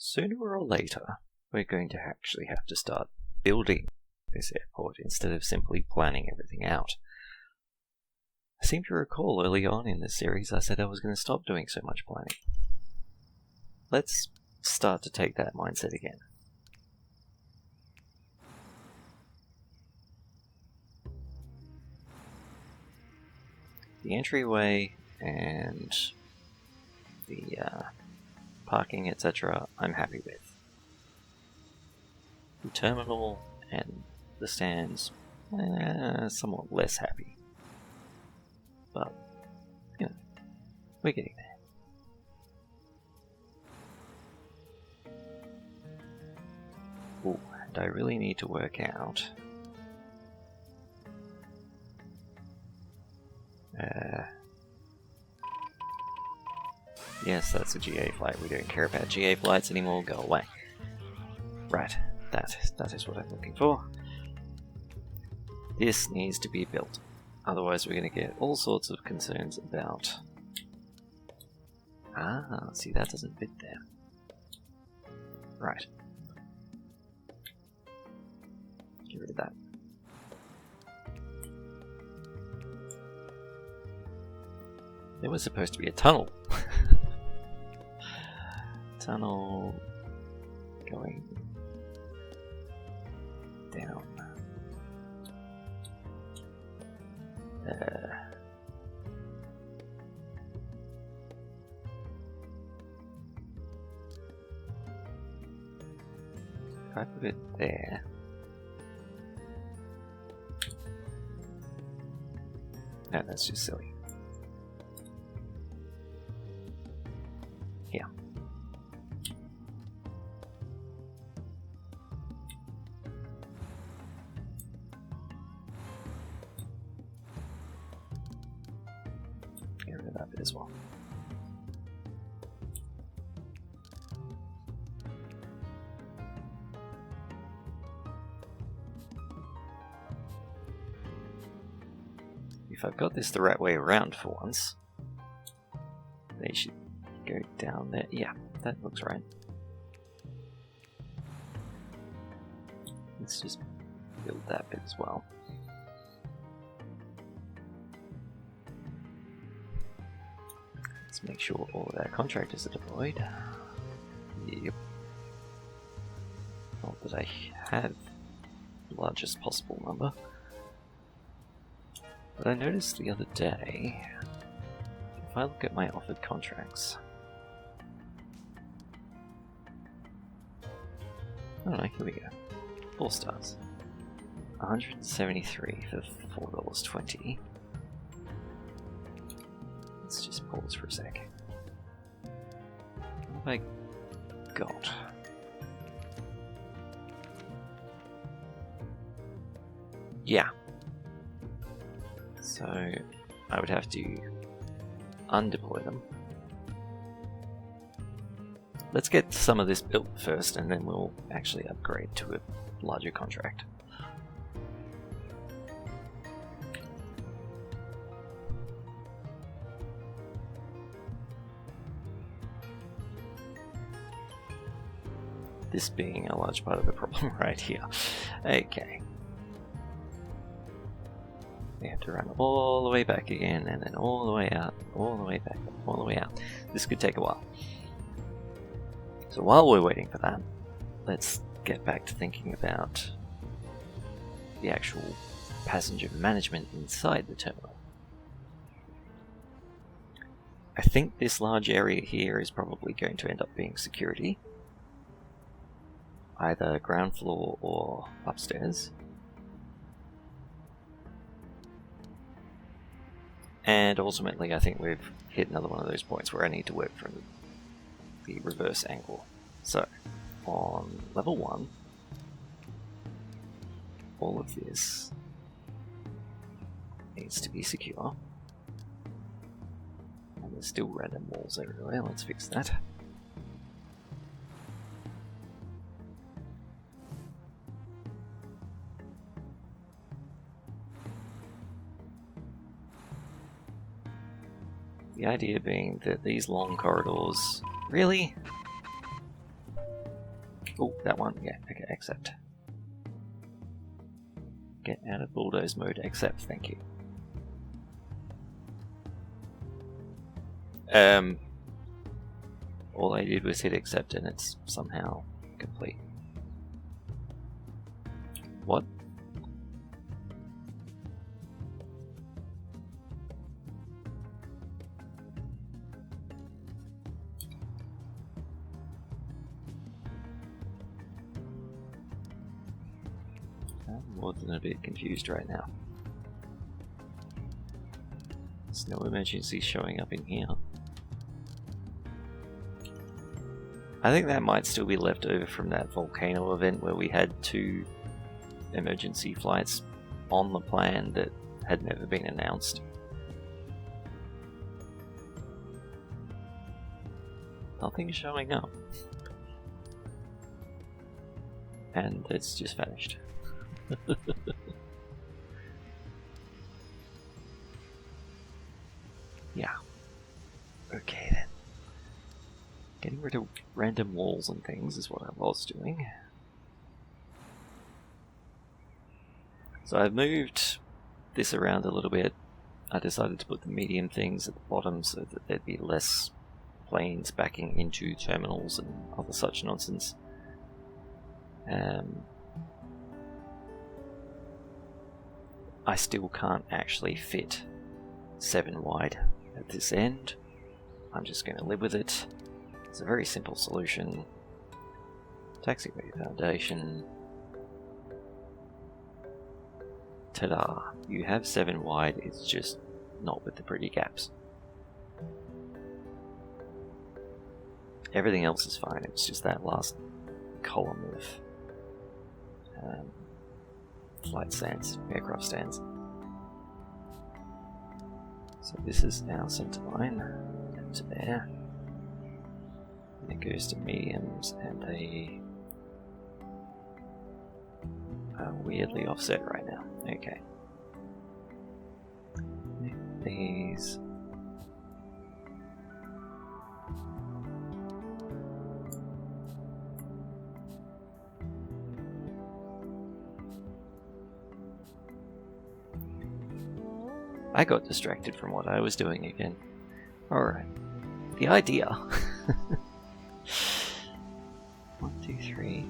Sooner or later, we're going to actually have to start building this airport instead of simply planning everything out. I seem to recall early on in this series I said I was going to stop doing so much planning. Let's start to take that mindset again. The entryway and the parking, etc., I'm happy with. The terminal and the stands, somewhat less happy. But, you know, we're getting there. Ooh, and I really need to work out... yes, that's a GA flight. We don't care about GA flights anymore. Go away. Right, that is what I'm looking for. This needs to be built. Otherwise we're going to get all sorts of concerns about... Ah, see, that doesn't fit there. Right. Get rid of that. There was supposed to be a tunnel. Tunnel going down. If I put it there. No, that's just silly. Here. Get rid of that bit as well. If I've got this the right way around for once, they should go down there. Yeah, that looks right. Let's just build that bit as well. Let's make sure all of our contractors are deployed. Yep. Not that I have the largest possible number. But I noticed the other day, if I look at my offered contracts, oh no, here we go. 4 stars. 173 for $4.20. Let's just pause for a sec. What have I got? Yeah. So I would have to undeploy them. Let's get some of this built first, and then we'll actually upgrade to a larger contract. This being a large part of the problem right here. Okay. We have to run all the way back again, and then all the way out, all the way back, all the way out. This could take a while. So while we're waiting for that, let's get back to thinking about the actual passenger management inside the terminal. I think this large area here is probably going to end up being security. Either ground floor or upstairs. And ultimately, I think we've hit another one of those points where I need to work from the reverse angle. So, on level 1, all of this needs to be secure. And there's still random walls everywhere, let's fix that. The idea being that these long corridors... Really? Oh, that one. Yeah, okay, accept. Get out of bulldoze mode, accept, thank you. All I did was hit accept and it's somehow complete. What? I'm more than a bit confused right now. There's no emergency showing up in here. I think that might still be left over from that volcano event where we had 2 emergency flights on the plan that had never been announced. Nothing's showing up. And it's just vanished. Yeah. Okay then. Getting rid of random walls and things is what I was doing. So I've moved this around a little bit. I decided to put the medium things at the bottom so that there'd be less planes backing into terminals and other such nonsense. I still can't actually fit 7 wide at this end. I'm just going to live with it. It's a very simple solution. Taxiway foundation. Ta-da! You have 7 wide, it's just not with the pretty gaps. Everything else is fine, it's just that last column of flight stands, aircraft stands. So this is our center line, up to there. And it goes to mediums and they are weirdly offset right now. Okay. These. I got distracted from what I was doing again. Alright. The idea. 1, 2, 3.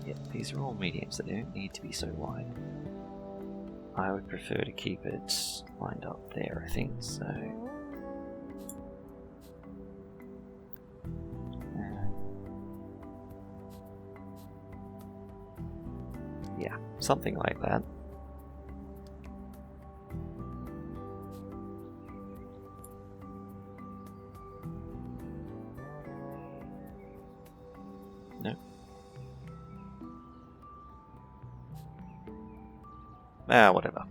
Yep, these are all mediums. They don't need to be so wide. I would prefer to keep it lined up there, I think, so... yeah, something like that. No. Ah, whatever.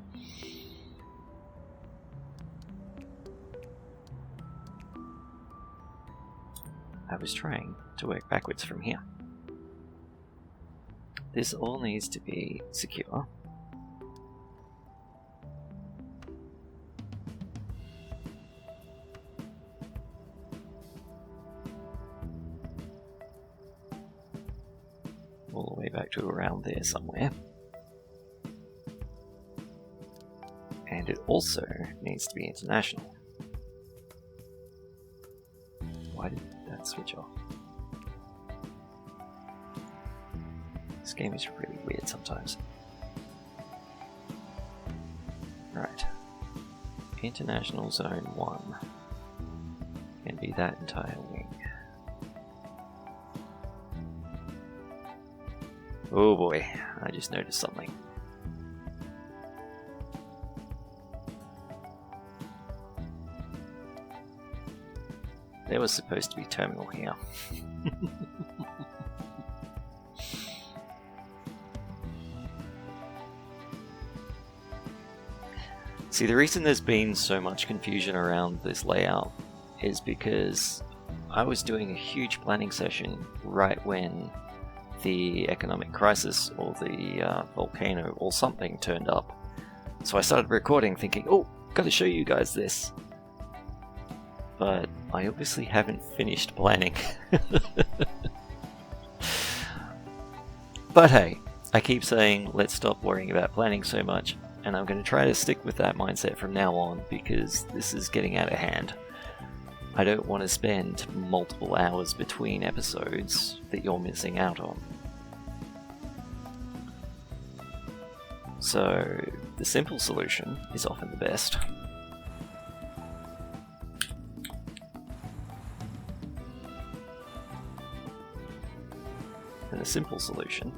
I was trying to work backwards from here. This all needs to be secure. All the way back to around there somewhere. And it also needs to be international. Why did that switch off? This game is really weird sometimes. Right. International Zone 1 can be that entire wing. Oh boy, I just noticed something. There was supposed to be terminal here. See, the reason there's been so much confusion around this layout is because I was doing a huge planning session right when the economic crisis or the volcano or something turned up. So I started recording thinking, oh, gotta show you guys this. But I obviously haven't finished planning. But hey, I keep saying let's stop worrying about planning so much, and I'm going to try to stick with that mindset from now on because this is getting out of hand. I don't want to spend multiple hours between episodes that you're missing out on. So, the simple solution is often the best. And the simple solution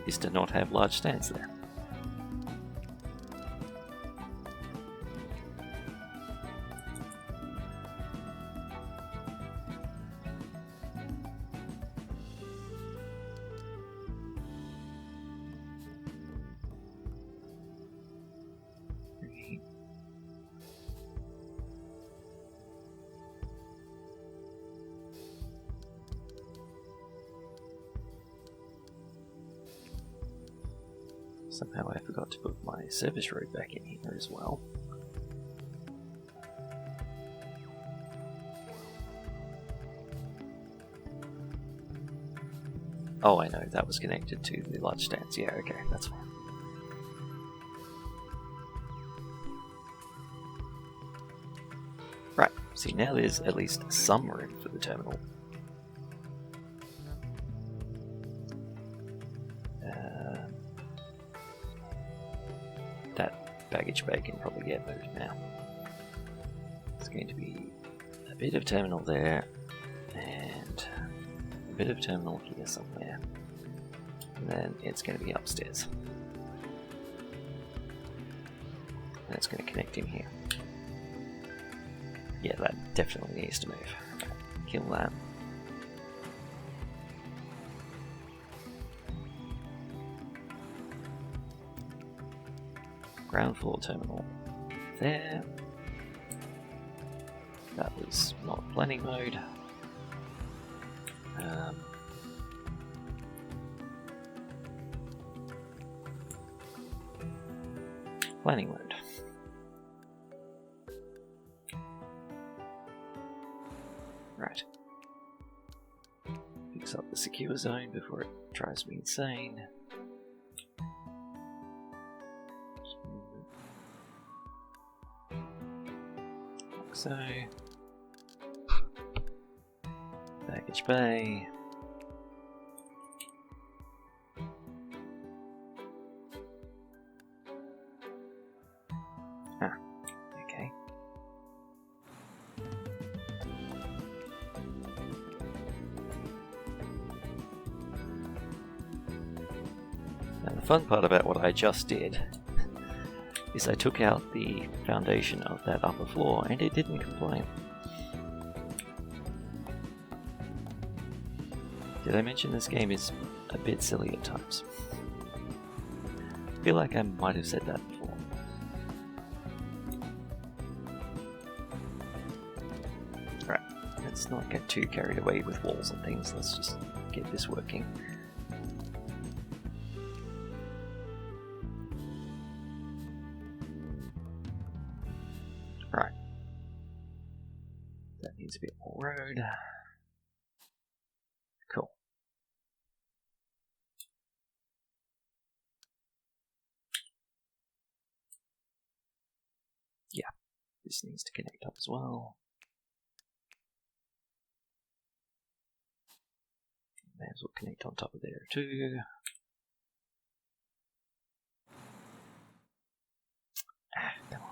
is to not have large stands there. Somehow I forgot to put my service road back in here as well. Oh, I know, that was connected to the large stands. Yeah, okay, that's fine. Right, see now there's at least some room for the terminal. That baggage bay can probably get moved now. There's going to be a bit of terminal there, and a bit of terminal here somewhere. And then it's going to be upstairs. And it's going to connect in here. Yeah, that definitely needs to move. Kill that. Ground floor terminal there. That was not planning mode. Planning mode. Right. Picks up the secure zone before it drives me insane. Like so. Baggage bay. Okay. Now the fun part about what I just did is I took out the foundation of that upper floor and it didn't complain. Did I mention this game is a bit silly at times? I feel like I might have said that before. Right, let's not get too carried away with walls and things, let's just get this working. Right. That needs a bit more road. Cool. Yeah, this needs to connect up as well. May as well connect on top of there too. Come on.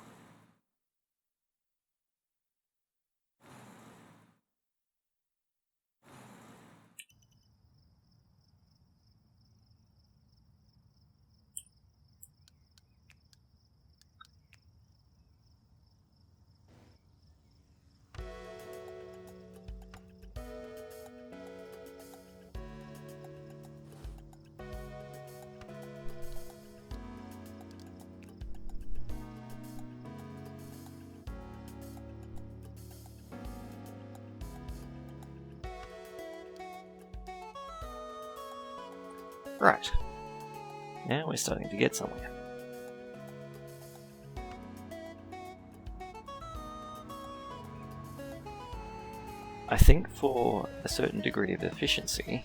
Right. Now we're starting to get somewhere. I think for a certain degree of efficiency,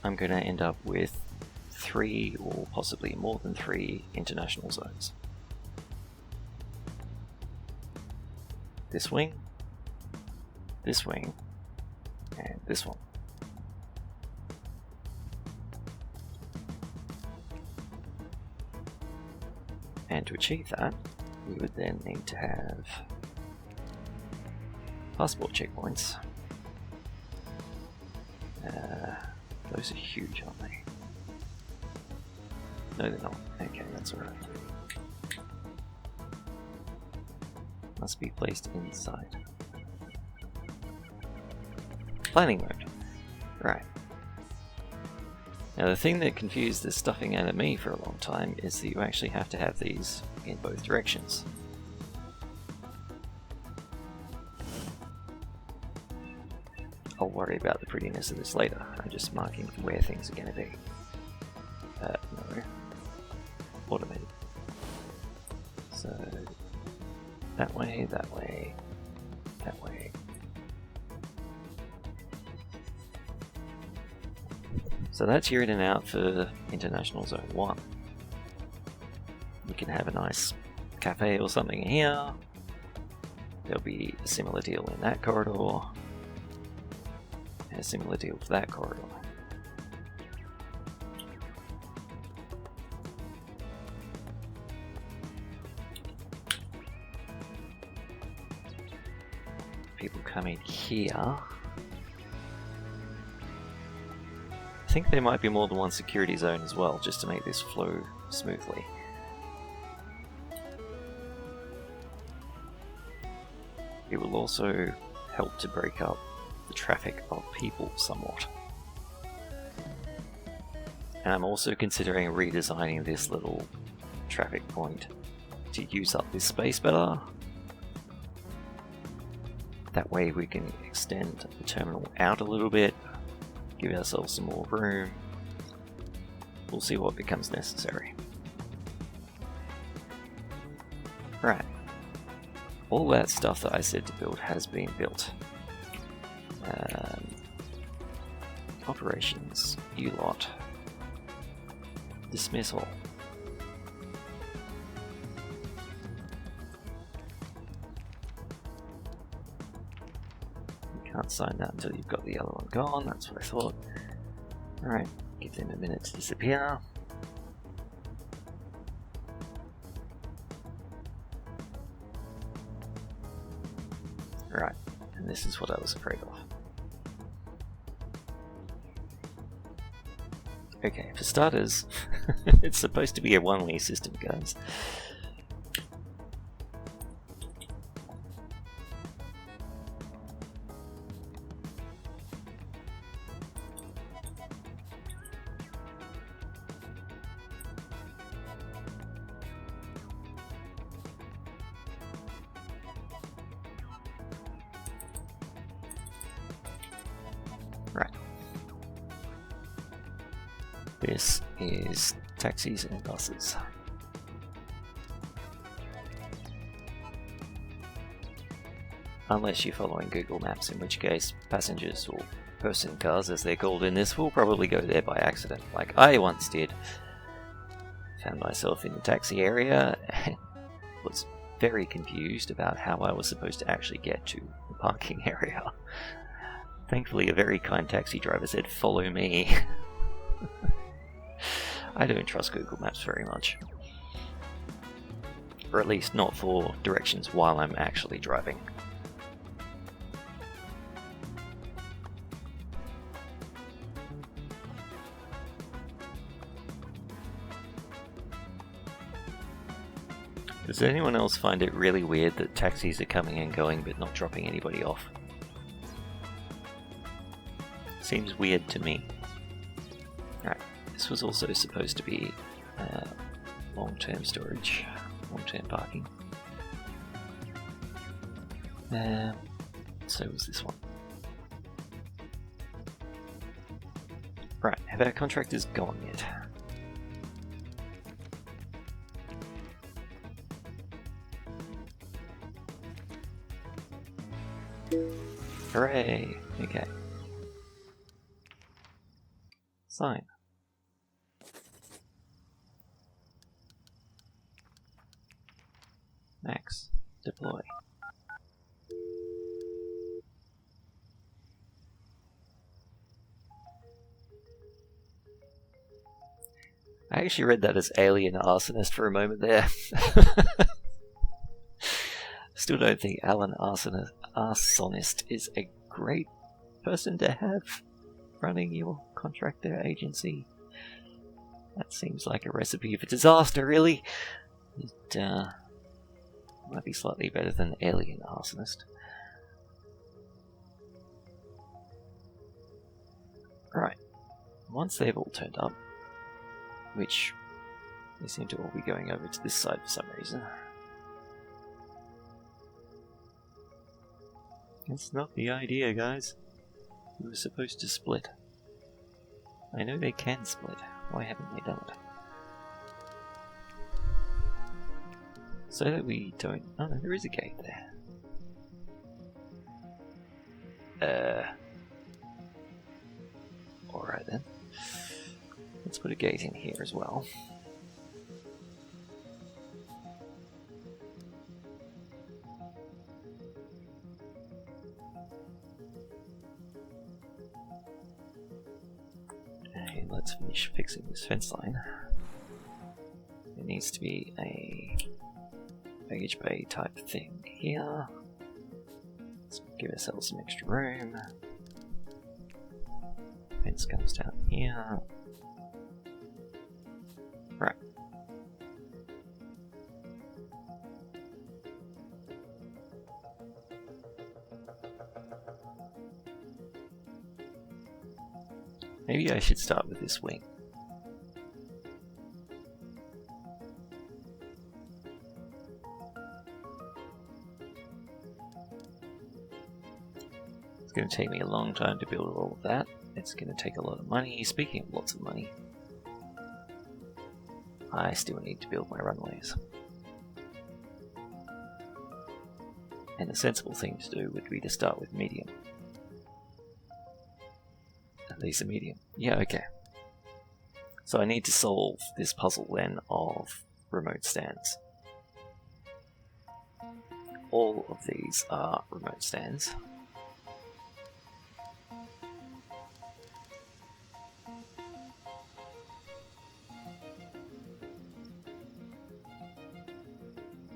I'm going to end up with 3 or possibly more than 3 international zones. This wing, and this one. And to achieve that, we would then need to have passport checkpoints. Those are huge, aren't they? No, they're not. Okay, that's alright. Must be placed inside. Planning mode. Right. Now the thing that confused the stuffing out of me for a long time is that you actually have to have these in both directions. I'll worry about the prettiness of this later. I'm just marking where things are going to be. No. Automated. So, that way, that way, that way. So that's your in and out for International Zone 1. You can have a nice cafe or something here. There'll be a similar deal in that corridor. And a similar deal for that corridor. People coming here. I think there might be more than one security zone as well, just to make this flow smoothly. It will also help to break up the traffic of people somewhat. And I'm also considering redesigning this little traffic point to use up this space better. That way we can extend the terminal out a little bit, give ourselves some more room. We'll see what becomes necessary. Right. All that stuff that I said to build has been built. Operations, ULOT, dismissal. You can't sign that until you've got the other one gone, that's what I thought. Alright, give them a minute to disappear. Right, and this is what I was afraid of. Okay, for starters, it's supposed to be a one-way system, guys. Right. This is taxis and buses. Unless you're following Google Maps, in which case passengers or person cars, as they're called in this, will probably go there by accident, like I once did. Found myself in the taxi area and was very confused about how I was supposed to actually get to the parking area. Thankfully, a very kind taxi driver said, "Follow me." I don't trust Google Maps very much. Or at least not for directions while I'm actually driving. Does anyone else find it really weird that taxis are coming and going but not dropping anybody off? Seems weird to me. Alright, this was also supposed to be long-term storage, long-term parking. So was this one. Right, have our contractors gone yet? Hooray! Okay. Sign. Max. Deploy. I actually read that as alien arsonist for a moment there. Still don't think Alan Arsonist is a great person to have running your contractor agency. That seems like a recipe for disaster, really. It might be slightly better than alien arsonist. Right. Once they've all turned up, which they seem to all be going over to this side for some reason. That's not the idea, guys. We were supposed to split. I know they can split. Why haven't they done it? So that we don't... Oh no, there is a gate there. Alright then. Let's put a gate in here as well. And let's finish fixing this fence line. There needs to be a baggage bay type thing here. Let's give ourselves some extra room. Fence comes down here. Right. Maybe I should start with this wing. It's going to take me a long time to build all of that. It's going to take a lot of money. Speaking of lots of money, I still need to build my runways. And the sensible thing to do would be to start with medium. At least a medium. Yeah, okay. So I need to solve this puzzle then of remote stands. All of these are remote stands.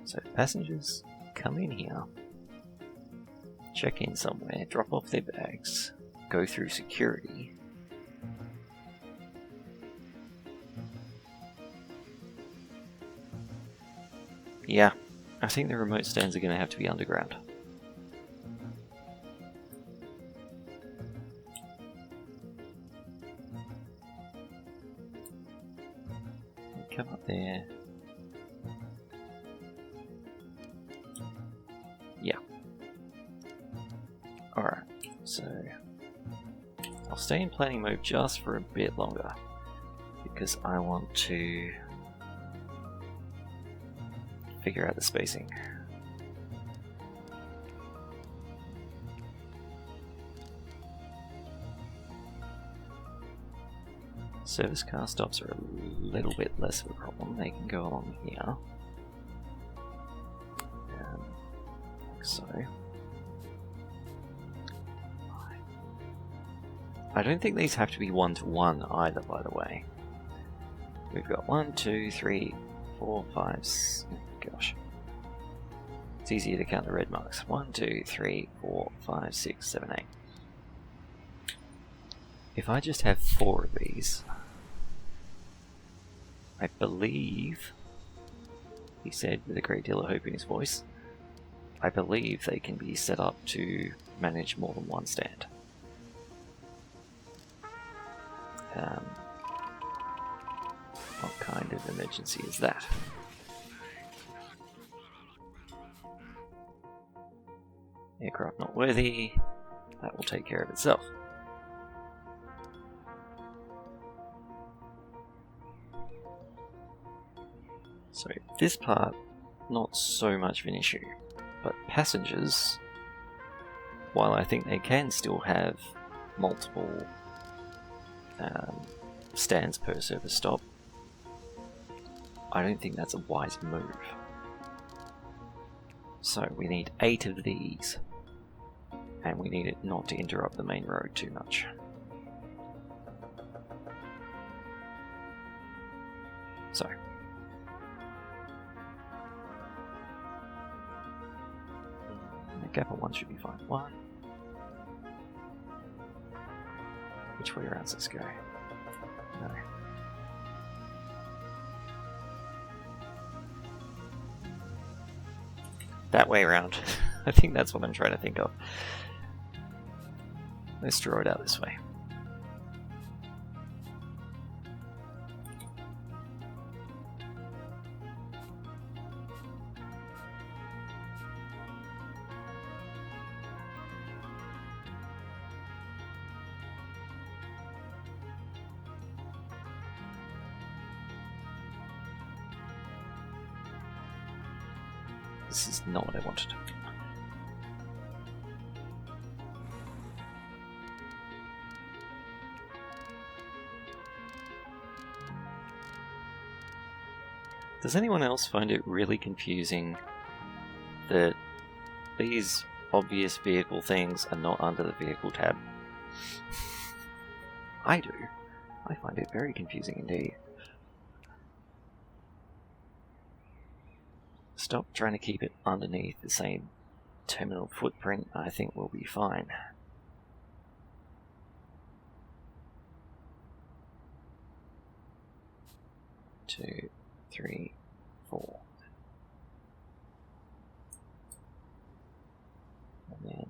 So passengers come in here, check in somewhere, drop off their bags, go through security. Yeah, I think the remote stands are going to have to be underground. Come up there. Yeah. Alright, so I'll stay in planning mode just for a bit longer because I want to figure out the spacing. Service car stops are a little bit less of a problem. They can go along here. Like so. I don't think these have to be one-to-one either, by the way. We've got 1, 2, 3, 4, 5, gosh. It's easier to count the red marks. 1, 2, 3, 4, 5, 6, 7, 8. If I just have 4 of these, I believe, he said with a great deal of hope in his voice, I believe they can be set up to manage more than one stand. What kind of emergency is that? Aircraft not worthy. That will take care of itself. So this part, not so much of an issue, but passengers, while I think they can still have multiple stands per service stop, I don't think that's a wise move. So we need 8 of these, and we need it not to interrupt the main road too much. So the gap of 1 should be fine. 1. Which way around does this go? No. That way around. I think that's what I'm trying to think of. Let's draw it out this way. This is not what I wanted. Does anyone else find it really confusing that these obvious vehicle things are not under the vehicle tab? I do. I find it very confusing indeed. Stop trying to keep it underneath the same terminal footprint. I think we'll be fine. Two, 3, 4. And then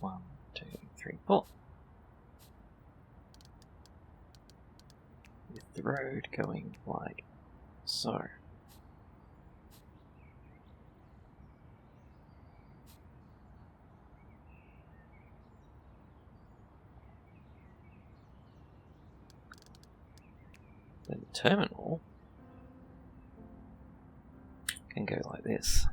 1, 2, 3, 4. With the road going like so. Then the terminal can go like this.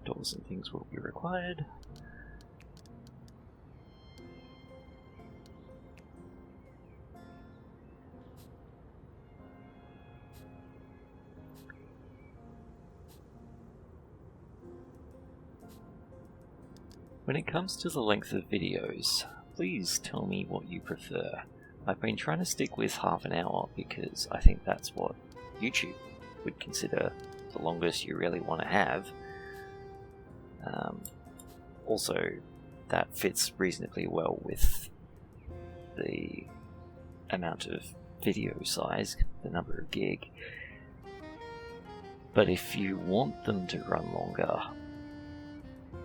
Doors and things will be required. When it comes to the length of videos, please tell me what you prefer. I've been trying to stick with half an hour because I think that's what YouTube would consider the longest you really want to have. Also, that fits reasonably well with the amount of video size, the number of gig. But if you want them to run longer,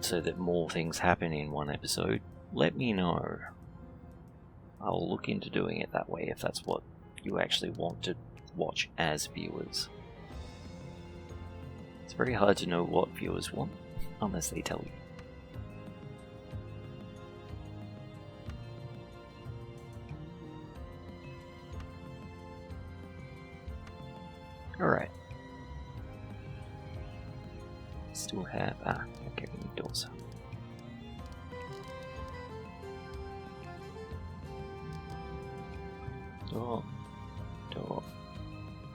so that more things happen in one episode, let me know. I'll look into doing it that way if that's what you actually want to watch as viewers. It's very hard to know what viewers want unless they tell you. Alright. Still have... okay, we need doors. Door. Door.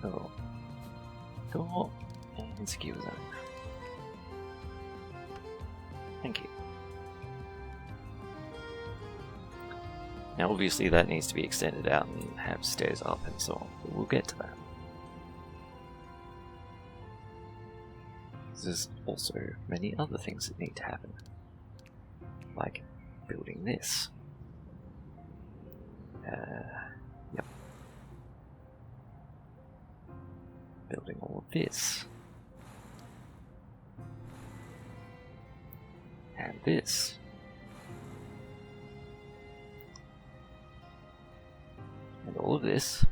Door. Door. And secure zone. Thank you. Now obviously that needs to be extended out and have stairs up and so on, but we'll get to that. There's also many other things that need to happen, like building this. Yep. Building all of this. And this. And all of this.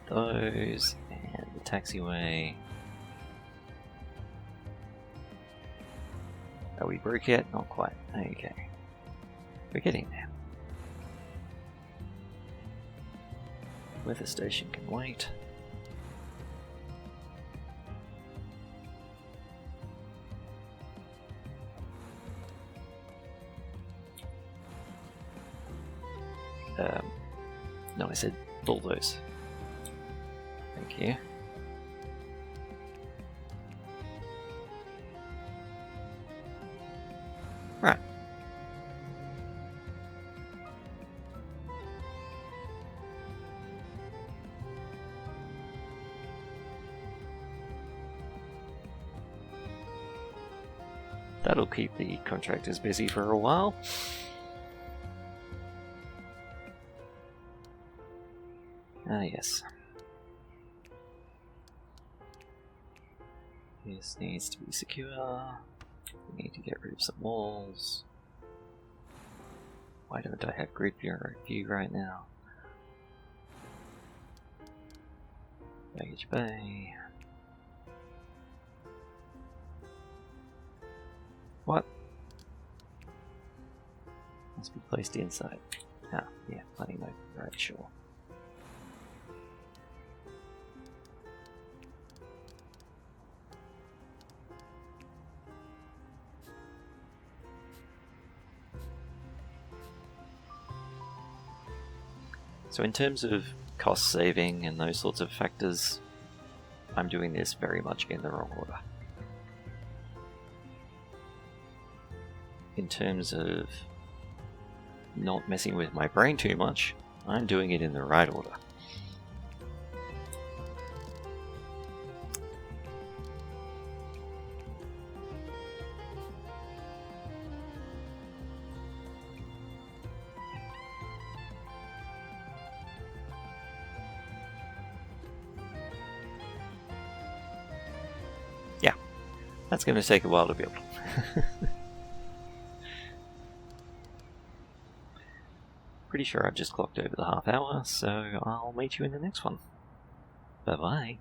those, and the taxiway. Are we broke yet? Not quite. Okay. We're getting there. Weather station can wait. No, I said bulldoze. Thank you. Right. That'll keep the contractors busy for a while. Ah, yes. This needs to be secure. We need to get rid of some walls. Why don't I have grid view right now? Baggage bay. What? Must be placed inside. Ah, yeah, plenty of right, sure. So in terms of cost saving and those sorts of factors, I'm doing this very much in the wrong order. In terms of not messing with my brain too much, I'm doing it in the right order. Yeah, that's going to take a while to build. Pretty sure I've just clocked over the half hour, so I'll meet you in the next one. Bye bye.